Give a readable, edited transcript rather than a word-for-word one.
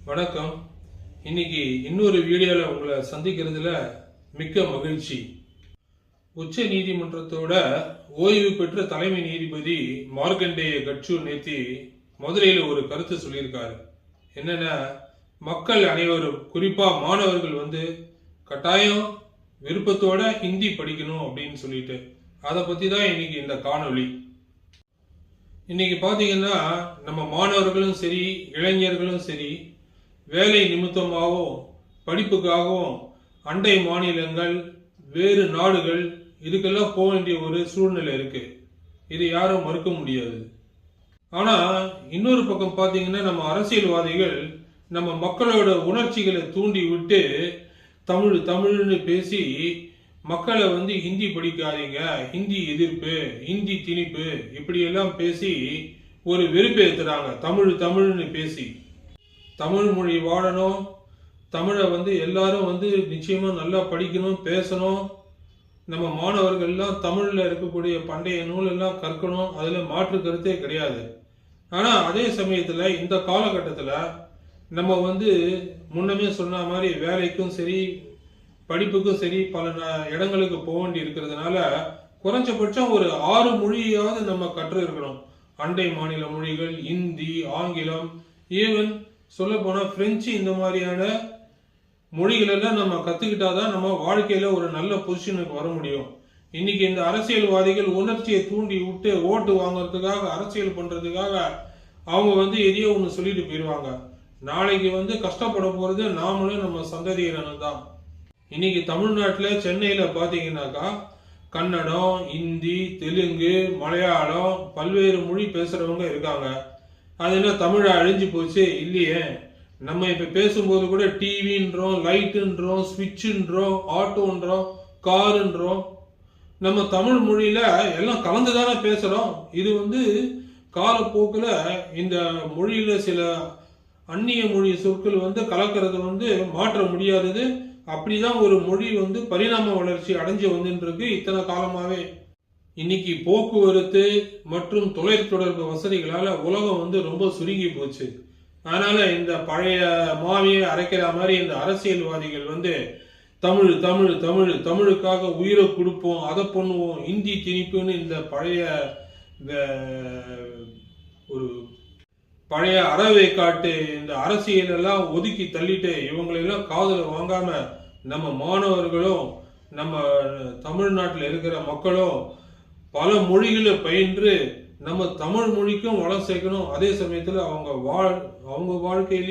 வணக்கம். இன்னைக்கு இன்னொரு வீடியோல உங்களை சந்திக்கிறதுல மிக்க மகிழ்ச்சி. உச்ச நீதிமன்றத்தோட ஓய்வு பெற்ற தலைமை நீதிபதி மார்க்கண்டேய கட்சூர் நேத்தி மதுரையில் ஒரு கருத்து சொல்லியிருக்காரு. என்னன்னா, மக்கள் அனைவரும் குறிப்பா மாணவர்கள் கட்டாயம் விருப்பத்தோட ஹிந்தி படிக்கணும் அப்படின்னு சொல்லிட்டு அதை பத்தி தான் இன்னைக்கு இந்த காணொளி. இன்னைக்கு பாத்தீங்கன்னா நம்ம மாணவர்களும் சரி இளைஞர்களும் சரி வேலை நிமித்தமாகவும் படிப்புக்காகவும் அண்டை மாநிலங்கள் வேறு நாடுகள் இதுக்கெல்லாம் போக வேண்டிய ஒரு சூழ்நிலை இருக்கு. இது யாரும் மறுக்க முடியாது. ஆனா இன்னொரு பக்கம் பாத்தீங்கன்னா நம்ம அரசியல்வாதிகள் நம்ம மக்களோட உணர்ச்சிகளை தூண்டி விட்டு தமிழ் தமிழ்னு பேசி மக்களை ஹிந்தி படிக்காதீங்க, ஹிந்தி எதிர்ப்பு, ஹிந்தி திணிப்பு இப்படி எல்லாம் பேசி ஒரு வெறுப்பை ஏத்துறாங்க. தமிழ் தமிழ்னு பேசி தமிழ் மொழி வாழணும், தமிழை எல்லாரும் நிச்சயமா நல்லா படிக்கணும், பேசணும், நம்ம மாணவர்கள் எல்லாம் தமிழ்ல இருக்கக்கூடிய பண்டைய நூல் எல்லாம் கற்கணும், அதுல மாற்று கருத்தே கிடையாது. ஆனா அதே சமயத்துல இந்த காலகட்டத்துல நம்ம முன்னமே சொன்ன மாதிரி வேலைக்கும் சரி படிப்புக்கும் சரி பல இடங்களுக்கு போக வேண்டி இருக்கிறதுனால குறைஞ்சபட்சம் ஒரு 6 மொழியாவது நம்ம கற்று இருக்கணும். அண்டை மாநில மொழிகள், இந்தி, ஆங்கிலம், ஈவன் சொல்ல போனா பிரெஞ்சு, இந்த மாதிரியான மொழிகள் எல்லாம் நம்ம கத்துக்கிட்டாதான் நம்ம வாழ்க்கையில ஒரு நல்ல பொசிஷனுக்கு வர முடியும். இன்னைக்கு இந்த அரசியல்வாதிகள் உணர்ச்சியை தூண்டி விட்டு ஓட்டு வாங்கறதுக்காக அரசியல் பண்றதுக்காக அவங்க எதையோ ஒண்ணு சொல்லிட்டு போயிருவாங்க. நாளைக்கு கஷ்டப்பட போறது நாமளும் நம்ம சந்ததியினரும் தான். இன்னைக்கு தமிழ்நாட்டுல சென்னையில பாத்தீங்கன்னாக்கா கன்னடம், இந்தி, தெலுங்கு, மலையாளம் பல்வேறு மொழி பேசுறவங்க இருக்காங்க. அது என்ன தமிழ அழிஞ்சு போச்சு? இல்லையே. நம்ம இப்ப பேசும்போது கூட டிவின்றோம், லைட்டுன்றோம், ஸ்விட்சுன்றோம், ஆட்டோன்றோம், காருன்றோம். நம்ம தமிழ் மொழியில எல்லாம் கலந்துதானே பேசுறோம். இது காலப்போக்குல இந்த மொழியில சில அந்நிய மொழி சொற்கள் கலக்கிறது மாற்ற முடியாதது. அப்படிதான் ஒரு மொழி பரிணாம வளர்ச்சி அடைஞ்சு வந்துருக்கு இத்தனை காலமாவே. இன்னைக்கு போக்குவரத்து மற்றும் தொலைத்தொடர்பு வசதிகளால உலகம் ரொம்ப சுருங்கி போச்சு. அதனால இந்த பழைய மாவியை அரைக்கிற மாதிரி இந்த அரசியல்வாதிகள் தமிழ் தமிழ் தமிழ் தமிழுக்காக உயிரை கொடுப்போம், அதை பண்ணுவோம், இந்தி திணிப்புன்னு இந்த ஒரு பழைய அறவை காட்டு இந்த அரசியல் எல்லாம் ஒதுக்கி தள்ளிட்டு இவங்களெல்லாம் காதுல வாங்காம நம்ம மாணவர்களும் நம்ம தமிழ்நாட்டில் இருக்கிற மக்களும் பல மொழிகளை பயின்று நம்ம தமிழ் மொழிக்கும் வளம் சேர்க்கணும். அதே சமயத்துல அவங்க வாழ்க்கையில